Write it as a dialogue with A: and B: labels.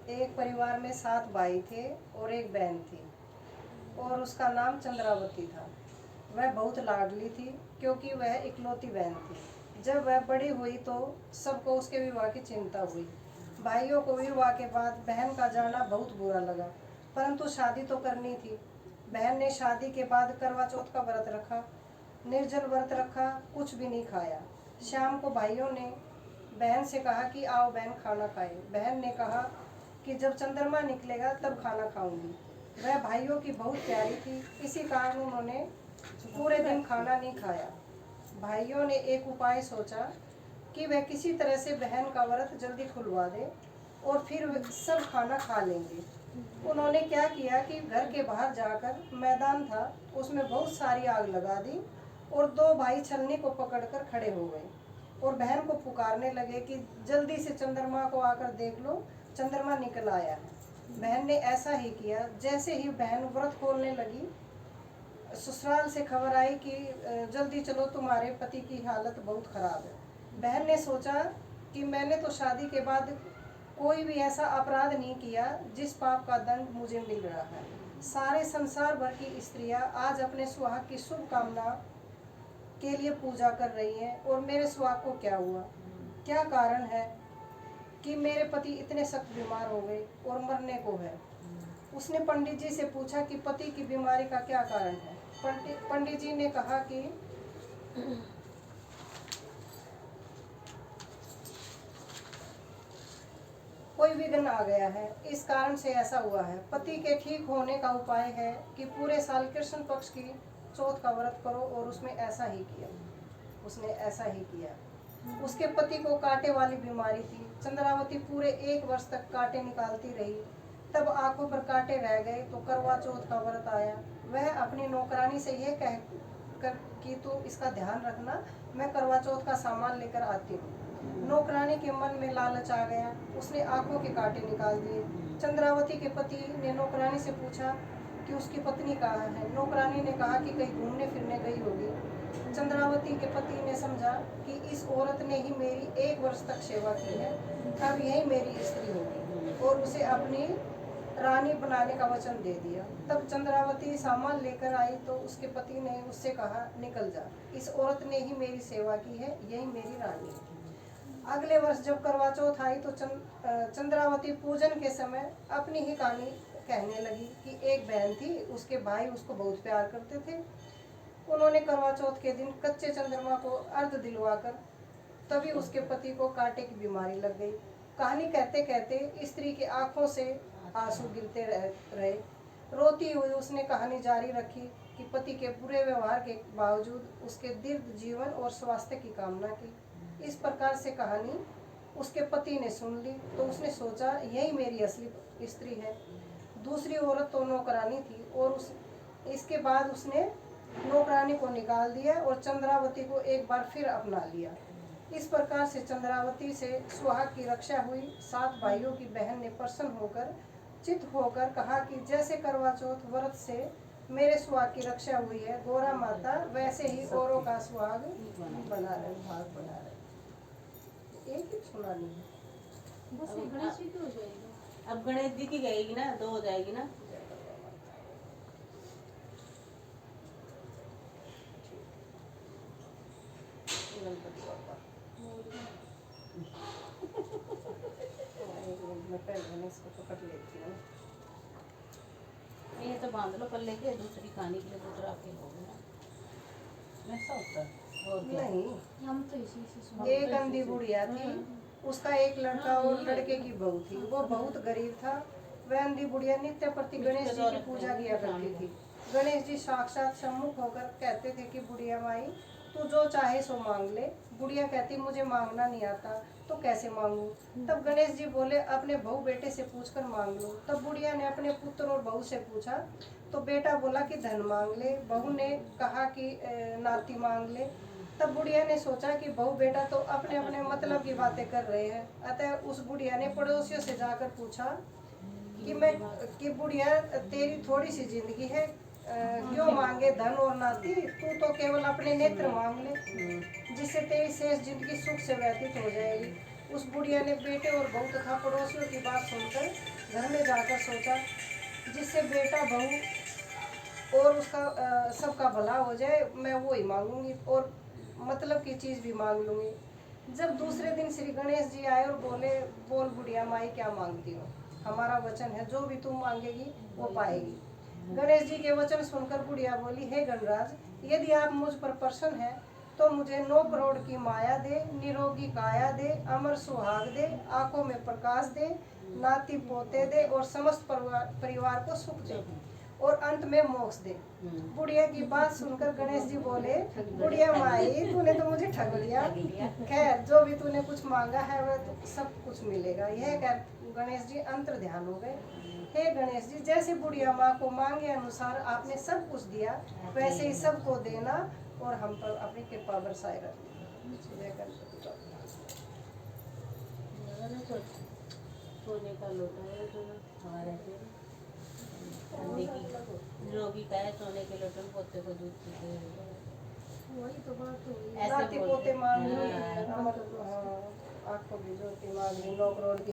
A: एक परिवार में 7 भाई थे और एक बहन थी और उसका नाम चंद्रावती था। वह बहुत लाडली थी क्योंकि वह इकलौती बहन थी। जब वह बड़ी हुई तो सबको उसके विवाह की चिंता हुई। भाइयों को विवाह के बाद बहन का जाना बहुत बुरा लगा, परंतु शादी तो करनी थी। बहन ने शादी के बाद करवा चौथ का व्रत रखा, निर्जल व्रत रखा, कुछ भी नहीं खाया। शाम को भाइयों ने बहन से कहा कि आओ बहन खाना खाए। बहन ने कहा कि जब चंद्रमा निकलेगा तब खाना खाऊंगी। वह भाइयों की बहुत प्यारी थी, इसी कारण उन्होंने पूरे दिन खाना नहीं खाया। भाइयों ने एक उपाय सोचा कि वह किसी तरह से बहन का व्रत जल्दी खुलवा दे और फिर वे सब खाना खा लेंगे। उन्होंने क्या किया कि घर के बाहर जाकर मैदान था, उसमें बहुत सारी आग लगा दी और 2 भाई छलनी को पकड़कर खड़े हो गए और बहन को पुकारने लगे कि जल्दी से चंद्रमा को आकर देख लो, चंद्रमा निकल आया है। बहन ने ऐसा ही किया। जैसे ही बहन व्रत खोलने लगी, ससुराल से खबर आई कि जल्दी चलो, तुम्हारे पति की हालत बहुत खराब है। बहन ने सोचा कि मैंने तो शादी के बाद कोई भी ऐसा अपराध नहीं किया जिस पाप का दंड मुझे मिल रहा है। सारे संसार भर की स्त्रियां आज अपने सुहाग की शुभ कामना के लिए पूजा कर रही हैं और मेरे सुहाग को क्या हुआ? क्या कारण है कि मेरे पति इतने सख्त बीमार हो गए और मरने को है? उसने पंडित जी से पूछा कि पति की बीमारी का क्या कारण है। पंडित जी ने कहा कि कोई विघ्न आ गया है, इस कारण से ऐसा हुआ है। पति के ठीक होने का उपाय है कि पूरे साल कृष्ण पक्ष की चौथ का व्रत करो और उसमें ऐसा ही किया। उसने ऐसा ही किया। उसके पति को कांटे वाली बीमारी थी। चंद्रावती पूरे 1 वर्ष तक कांटे निकालती रही। तब आंखों पर कांटे रह गए तो करवा चौथ का व्रत आया। वह अपनी नौकरानी से यह कह कर कि तू इसका ध्यान रखना, मैं करवा चौथ का सामान लेकर आती हूँ। नौकरानी के मन में लालच आ गया, उसने आंखों के कांटे निकाल दिए। चंद्रावती के पति ने नौकरानी से पूछा कि उसकी पत्नी कहाँ है। नौकरानी ने कहा कि कहीं घूमने फिरने गई होगी। चंद्रावती के पति ने समझा कि इस औरत ने ही मेरी 1 वर्ष तक सेवा की है, अब यही मेरी स्त्री होगी, और उसे अपनी रानी बनाने का वचन दे दिया। तब चंद्रावती सामान लेकर आई तो उसके पति ने उससे कहा, निकल जा, इस औरत ने ही मेरी सेवा की है, यही मेरी रानी है। अगले वर्ष जब करवा चौथ आई तो चंद्रावती पूजन के समय अपनी ही कहानी कहने लगी कि एक बहन थी, उसके भाई उसको बहुत प्यार करते थे। उन्होंने करवा चौथ के दिन कच्चे चंद्रमा को अर्घ दिलवाकर तभी उसके पति को कांटे की बीमारी लग गई। कहानी कहते कहते स्त्री की आंखों से आंसू गिरते रहे। रोती हुई उसने कहानी जारी रखी कि पति के बुरे व्यवहार के बावजूद उसके दीर्घ जीवन और स्वास्थ्य की कामना की। इस प्रकार से कहानी उसके पति ने सुन ली तो उसने सोचा, यही मेरी असली स्त्री है। दूसरी औरत तो नौकरानी थी और इसके बाद उसने नौकरानी को निकाल दिया और चंद्रावती को एक बार फिर अपना लिया। इस प्रकार से चंद्रावती से सुहाग की रक्षा हुई। 7 भाइयों की बहन ने प्रसन्न होकर चित होकर कहा कि जैसे करवा चौथ व्रत से मेरे सुहाग की रक्षा हुई है गौरा माता, वैसे ही औरों का सुहाग बना रहे, भाग बना रहे। एक ही सुना नहीं है,
B: बस गणेश जी की हो जाएगी। अब गणेश जी की गएगी ना, 2 हो जाएगी ना।
A: गणपति बापा मैं पहले गणेश को पकड़ लेती हूँ।
B: ये तो बांध लो पल्ले के, दूसरी कहानी के लिए दूसरा के हो गया ऐसा होता है। और क्या
A: नहीं,
B: हम तो इसी से सुन।
A: एक अंधी बुढ़िया थी, उसका एक लड़का और लड़के की बहू थी। वो बहुत गरीब था। वह अंधी बुढ़िया नित्य प्रति गणेश जी की पूजा किया करती थी। गणेश जी साक्षात सम्मुख होकर कहते थे कि बुढ़िया माई, तू जो चाहे सो मांग ले। बुढ़िया कहती, मुझे मांगना नहीं आता तो कैसे मांगू? तब गणेश जी बोले, अपने बहू बेटे से पूछकर मांग लो। तब बुढ़िया ने अपने पुत्र और बहू से पूछा तो बेटा बोला कि धन मांग ले, बहू ने कहा कि नाती मांग ले। तब बुढ़िया ने सोचा कि बहू बेटा तो अपने अपने मतलब की बातें कर रहे हैं। अतः उस बुढ़िया ने पड़ोसियों से जाकर पूछा कि बुढ़िया, तेरी थोड़ी सी जिंदगी है, क्यों मांगे धन और नाती? तू तो केवल अपने नेत्र मांग ले। जिससे तेरी शेष जिंदगी सुख से व्यतीत हो जाएगी। उस बुढ़िया ने बेटे और बहू तथा पड़ोसियों की बात सुनकर घर में जाकर सोचा, जिससे बेटा बहू और उसका सबका भला हो जाए, मैं वो ही मांगूंगी और मतलब की चीज़ भी मांग लूंगी। जब दूसरे दिन श्री गणेश जी आए और बोले, बोल बुढ़िया माई क्या मांगती हो, हमारा वचन है जो भी तुम मांगेगी वो पाएगी। गणेश जी के वचन सुनकर बुढ़िया बोली, हे गणराज, यदि आप मुझ पर प्रसन्न हैं तो मुझे 9 करोड़ की माया दे, निरोगी काया दे, अमर सुहाग दे, आंखों में प्रकाश दे, नाती पोते दे और समस्त परिवार को सुख दे और अंत में मोक्ष दे। बुढ़िया की बात सुनकर गणेश जी बोले, बुढ़िया माई तूने तो मुझे ठग लिया, खैर जो भी तूने कुछ मांगा है वह तो सब कुछ मिलेगा। यह कह गणेश जी अंतर ध्यान हो गए। हे गणेश जी, जैसे बुढ़िया माँ को मांगे अनुसार आपने सब कुछ दिया, वैसे ही सबको देना और हम पर अपनी कृपा बरसाए रखना। जय गणपति बाबा।
B: सोने का लोटा है जो हमारे से ठंडी की निरोगी का है, सोने के लोटे में पोते को दूध पीते हैं।
A: वही तो बात हुई,
B: ऐसे
A: नाती
B: बोलते
A: पोते मांग
B: हैं।
A: ली, आंखों की ज्योति मांग ली, 9 करोड़ की